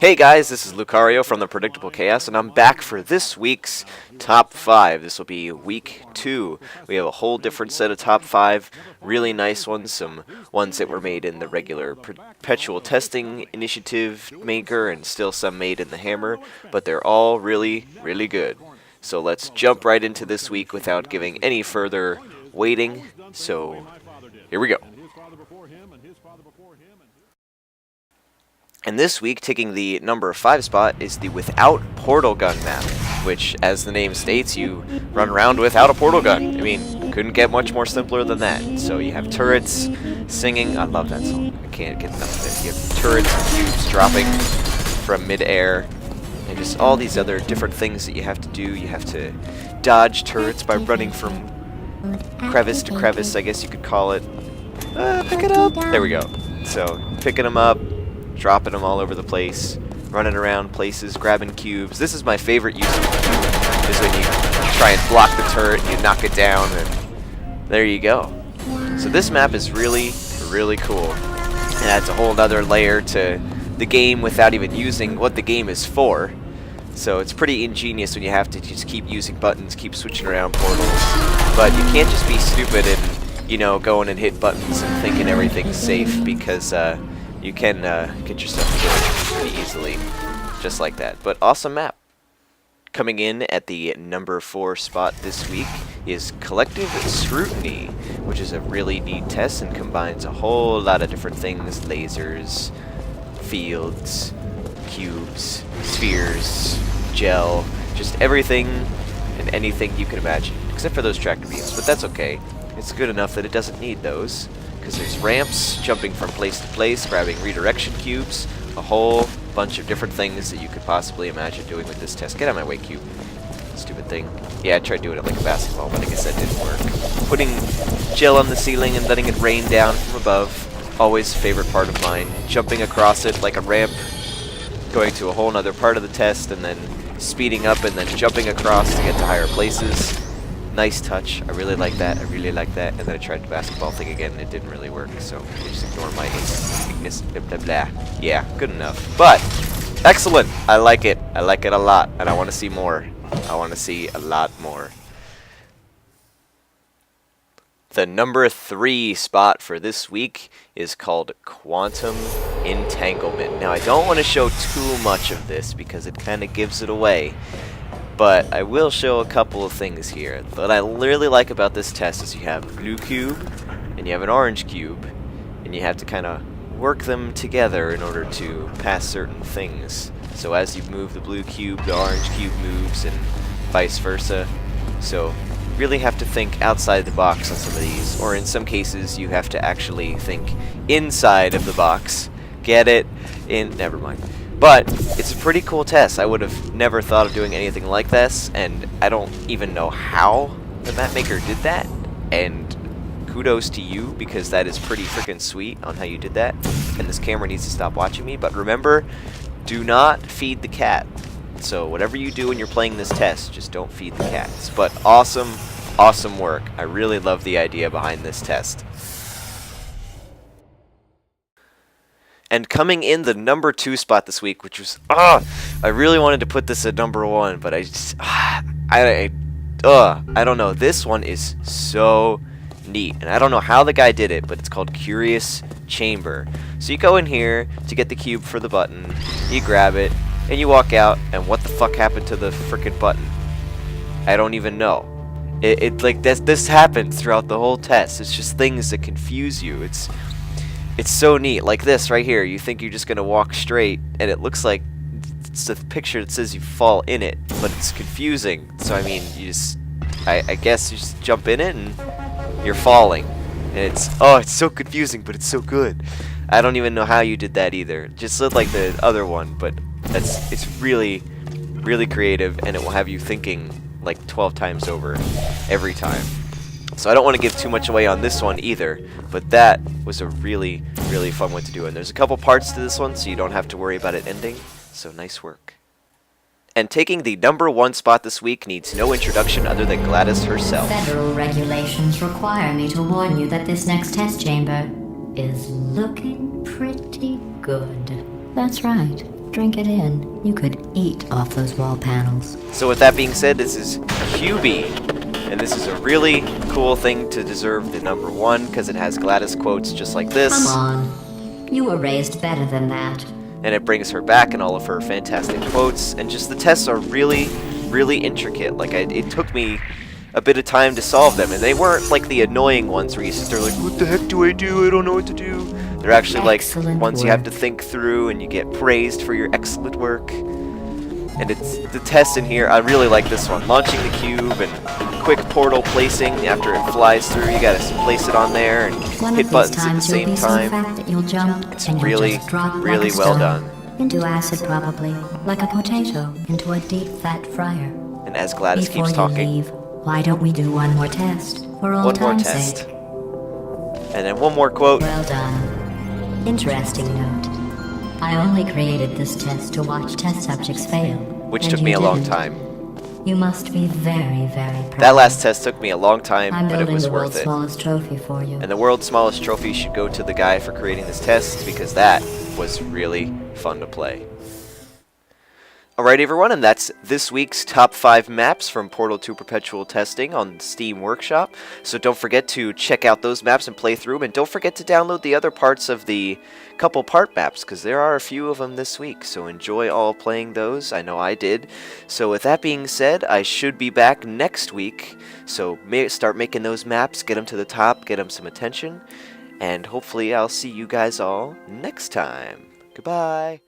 Hey guys, this is Lucario from the Predictable Chaos, and I'm back for this week's Top 5. This will be Week 2. We have a whole different set of Top 5, really nice ones, some ones that were made in the regular Perpetual Testing Initiative maker, and still some made in the Hammer, but they're all really, really good. So let's jump right into this week without giving any further waiting. So, here we go. And this week, taking the number 5 spot is the Without Portal Gun map, which, as the name states, you run around without a portal gun. I mean, couldn't get much more simpler than that. So you have turrets singing. I love that song. I can't get enough of it. You have turrets and cubes dropping from mid-air, and just all these other different things that you have to do. You have to dodge turrets by running from crevice to crevice, I guess you could call it. Pick it up. There we go. So, picking them up, dropping them all over the place, running around places, grabbing cubes. This is my favorite use of the cube, is when you try and block the turret, you knock it down, and there you go. So this map is really, really cool. It adds a whole other layer to the game without even using what the game is for. So it's pretty ingenious when you have to just keep using buttons, keep switching around portals. But you can't just be stupid and, you know, going and hit buttons and thinking everything's safe, because you can get yourself killed pretty easily, just like that. But awesome map. Coming in at the number 4 spot this week is Collective Scrutiny, which is a really neat test and combines a whole lot of different things: lasers, fields, cubes, spheres, gel, just everything and anything you can imagine, except for those tractor beams, but that's okay. It's good enough that it doesn't need those, because there's ramps, jumping from place to place, grabbing redirection cubes, a whole bunch of different things that you could possibly imagine doing with this test. Get out of my way, cube. Stupid thing. Yeah, I tried doing it like a basketball, but I guess that didn't work. Putting gel on the ceiling and letting it rain down from above, always a favorite part of mine. Jumping across it like a ramp, going to a whole other part of the test, and then speeding up and then jumping across to get to higher places. Nice touch. I really like that. I really like that. And then I tried the basketball thing again, and it didn't really work. So just ignore my ignis. Blah, blah, blah. Yeah, good enough. But excellent. I like it. I like it a lot, and I want to see more. I want to see a lot more. The number 3 spot for this week is called Quantum Entanglement. Now, I don't want to show too much of this because it kind of gives it away. But I will show a couple of things here. What I really like about this test is you have a blue cube, and you have an orange cube, and you have to kind of work them together in order to pass certain things. So as you move the blue cube, the orange cube moves, and vice versa. So you really have to think outside the box on some of these, or in some cases you have to actually think inside of the box. Get it? Never mind. But it's a pretty cool test. I would have never thought of doing anything like this, and I don't even know how the map maker did that. And kudos to you, because that is pretty freaking sweet on how you did that. And this camera needs to stop watching me. But remember, do not feed the cat. So whatever you do when you're playing this test, just don't feed the cats. But awesome, awesome work. I really love the idea behind this test. And coming in the number 2 spot this week, which was, I really wanted to put this at number 1, but I just, I don't know. This one is so neat, and I don't know how the guy did it, but it's called Curious Chamber. So you go in here to get the cube for the button, you grab it, and you walk out, and what the fuck happened to the frickin' button? I don't even know. Like, this happens throughout the whole test. It's just things that confuse you. It's so neat. Like this right here. You think you're just going to walk straight, and it looks like it's a picture that says you fall in it, but it's confusing. So, I mean, you just, I guess you just jump in it, and you're falling. And it's so confusing, but it's so good. I don't even know how you did that either. It just looked like the other one, but it's really, really creative, and it will have you thinking like 12 times over every time. So I don't want to give too much away on this one either, but that was a really, really fun one to do. And there's a couple parts to this one, so you don't have to worry about it ending. So nice work. And taking the number 1 spot this week needs no introduction other than Gladys herself. Federal regulations require me to warn you that this next test chamber is looking pretty good. That's right. Drink it in. You could eat off those wall panels. So with that being said, this is QB, and this is a really cool thing to deserve the number 1 because it has Gladys quotes just like this. Come on. You were raised better than that. And it brings her back and all of her fantastic quotes, and just the tests are really, really intricate. Like, it took me a bit of time to solve them, and they weren't like the annoying ones where you sit there like, what the heck do? I don't know what to do. They're actually Excellent like ones you have to work. think through, and you get praised for your excellent work. And it's the tests in here, I really like this one. Launching the cube and quick portal placing after it flies through. You gotta place it on there and One hit of these buttons at the times you'll same be so time. fat that you'll jump It's and you'll really, just drop really like a well stone. done. Into acid probably, like a potato into a deep fat fryer. And as Gladys Before keeps you talking, leave, why don't we do one more test for old one more time's test. sake? And then one more quote. Well done. Interesting note. I only created this test to watch test subjects fail. Which and took you me a long didn't. time. You must be very, very proud. That last test took me a long time, I'm but it building was the world's worth it. smallest trophy for you. And the world's smallest trophy should go to the guy for creating this test, because that was really fun to play. Alright everyone, and that's this week's top 5 maps from Portal 2 Perpetual Testing on Steam Workshop. So don't forget to check out those maps and play through them, and don't forget to download the other parts of the couple part maps, because there are a few of them this week. So enjoy all playing those, I know I did. So with that being said, I should be back next week, so start making those maps, get them to the top, get them some attention, and hopefully I'll see you guys all next time. Goodbye!